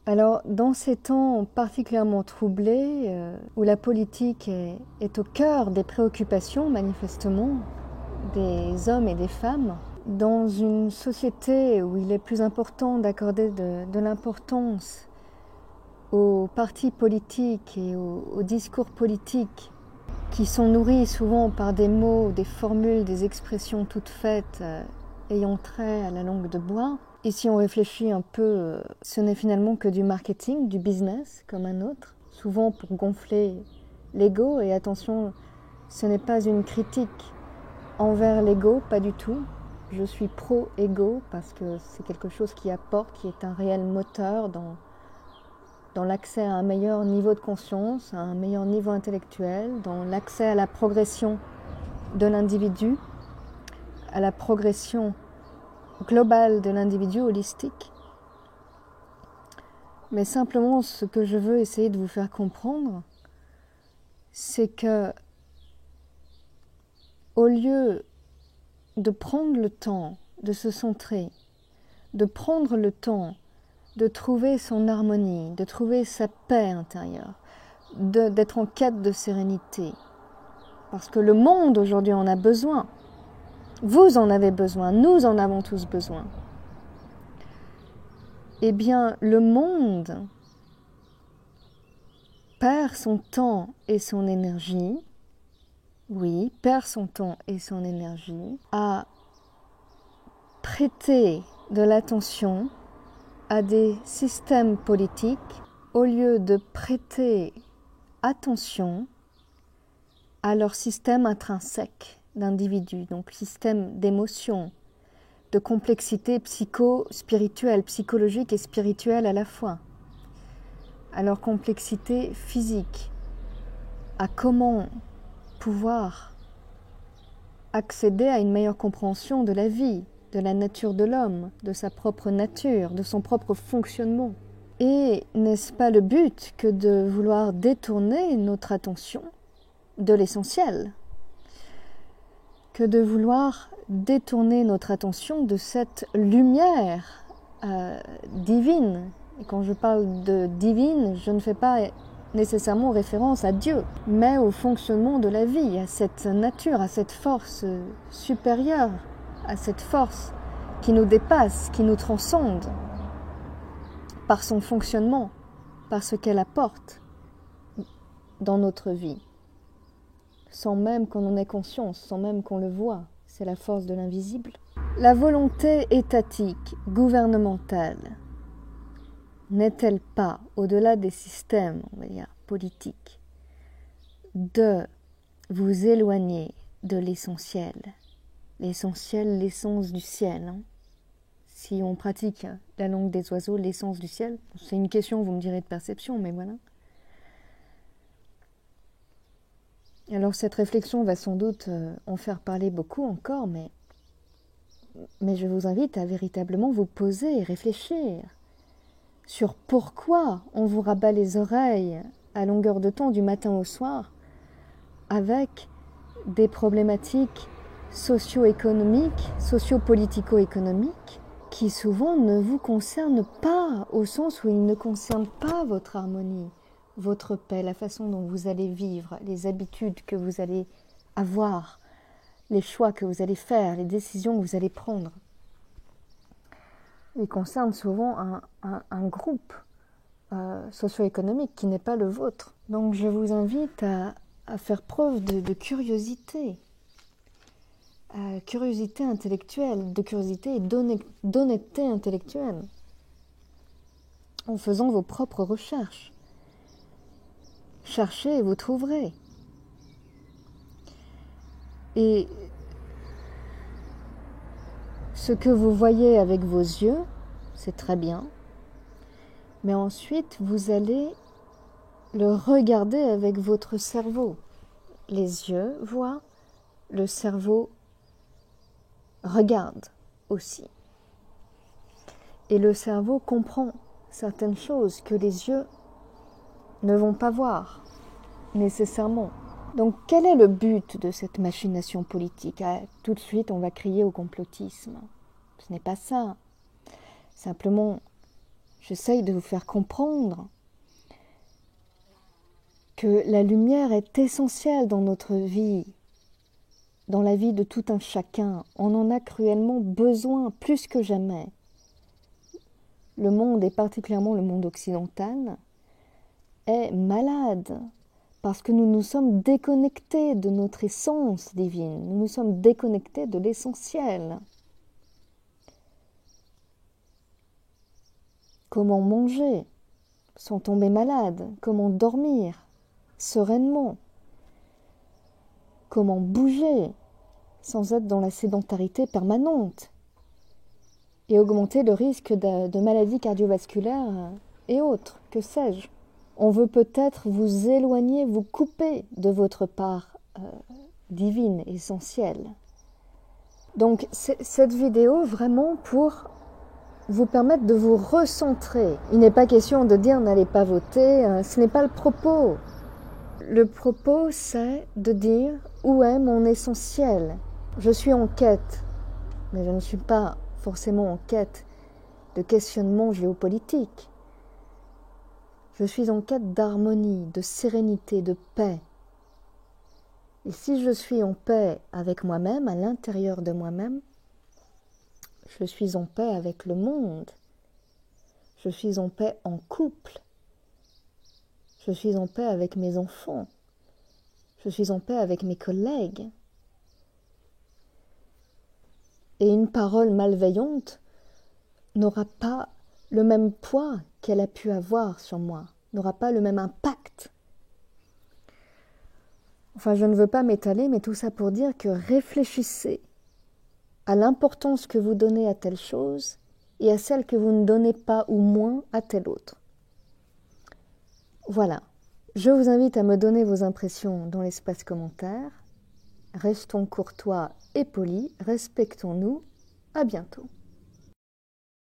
Alors, dans ces temps particulièrement troublés, où la politique est au cœur des préoccupations, manifestement, des hommes et des femmes, dans une société où il est plus important d'accorder de l'importance aux partis politiques et aux discours politiques qui sont nourris souvent par des mots, des formules, des expressions toutes faites ayant trait à la langue de bois. Et si on réfléchit un peu, ce n'est finalement que du marketing, du business comme un autre, souvent pour gonfler l'ego. Et attention, ce n'est pas une critique envers l'ego, pas du tout. Je suis pro-ego parce que c'est quelque chose qui apporte, qui est un réel moteur dans l'accès à un meilleur niveau de conscience, à un meilleur niveau intellectuel, dans l'accès à la progression de l'individu, à la progression globale de l'individu holistique. Mais simplement, ce que je veux essayer de vous faire comprendre, c'est que au lieu de prendre le temps de se centrer, de prendre le temps de trouver son harmonie, de trouver sa paix intérieure, d'être en quête de sérénité, parce que le monde aujourd'hui en a besoin, vous en avez besoin, nous en avons tous besoin. Eh bien, le monde perd son temps et son énergie, oui, perd son temps et son énergie à prêter de l'attention à des systèmes politiques au lieu de prêter attention à leur système intrinsèque d'individus, donc système d'émotions, de complexité psycho-spirituelle, psychologique et spirituelle à la fois, à leur complexité physique, à comment pouvoir accéder à une meilleure compréhension de la vie, de la nature de l'homme, de sa propre nature, de son propre fonctionnement. Et n'est-ce pas le but que de vouloir détourner notre attention de l'essentiel, que de vouloir détourner notre attention de cette lumière divine. Et quand je parle de divine, je ne fais pas nécessairement référence à Dieu, mais au fonctionnement de la vie, à cette nature, à cette force supérieure, à cette force qui nous dépasse, qui nous transcende par son fonctionnement, par ce qu'elle apporte dans notre vie, sans même qu'on en ait conscience, sans même qu'on le voie. C'est la force de l'invisible. La volonté étatique, gouvernementale, n'est-elle pas, au-delà des systèmes, on va dire, politiques, de vous éloigner de l'essentiel, l'essentiel, l'essence du ciel, hein? Si on pratique la langue des oiseaux, l'essence du ciel, c'est une question, vous me direz, de perception, mais voilà. Alors cette réflexion va sans doute en faire parler beaucoup encore, mais je vous invite à véritablement vous poser et réfléchir sur pourquoi on vous rabat les oreilles à longueur de temps du matin au soir avec des problématiques socio-économiques, socio-politico-économiques qui souvent ne vous concernent pas, au sens où ils ne concernent pas votre harmonie, votre paix, la façon dont vous allez vivre, les habitudes que vous allez avoir, les choix que vous allez faire, les décisions que vous allez prendre. Ils concernent souvent un groupe socio-économique qui n'est pas le vôtre. Donc je vous invite à faire preuve de curiosité, curiosité intellectuelle, de curiosité et d'honnêteté intellectuelle, en faisant vos propres recherches. Cherchez et vous trouverez. Et ce que vous voyez avec vos yeux, c'est très bien, mais ensuite vous allez le regarder avec votre cerveau. Les yeux voient, le cerveau regarde aussi. Et le cerveau comprend certaines choses que les yeux ne vont pas voir nécessairement. Donc quel est le but de cette machination politique ? Tout de suite on va crier au complotisme. Ce n'est pas ça. Simplement, J'essaye de vous faire comprendre que la lumière est essentielle dans notre vie, dans la vie de tout un chacun. On en a cruellement besoin, plus que jamais. Le monde, et particulièrement le monde occidental, est malade parce que nous nous sommes déconnectés de notre essence divine. Nous nous sommes déconnectés de l'essentiel. Comment manger sans tomber malade? Comment dormir sereinement? Comment bouger sans être dans la sédentarité permanente et augmenter le risque de maladies cardiovasculaires et autres, que sais-je? On veut peut-être vous éloigner, vous couper de votre part divine, essentielle. Donc cette vidéo vraiment pour vous permettre de vous recentrer. Il n'est pas question de dire n'allez pas voter, ce n'est pas le propos. Le propos, c'est de dire où est mon essentiel. Je suis en quête, mais je ne suis pas forcément en quête de questionnement géopolitique. Je suis en quête d'harmonie, de sérénité, de paix. Et si je suis en paix avec moi-même, à l'intérieur de moi-même, je suis en paix avec le monde. Je suis en paix en couple. Je suis en paix avec mes enfants. Je suis en paix avec mes collègues. Et une parole malveillante n'aura pas le même poids qu'elle a pu avoir sur moi, n'aura pas le même impact. Enfin, je ne veux pas m'étaler, mais tout ça pour dire que réfléchissez à l'importance que vous donnez à telle chose et à celle que vous ne donnez pas ou moins à telle autre. Voilà. Je vous invite à me donner vos impressions dans l'espace commentaire. Restons courtois et polis, respectons-nous. À bientôt.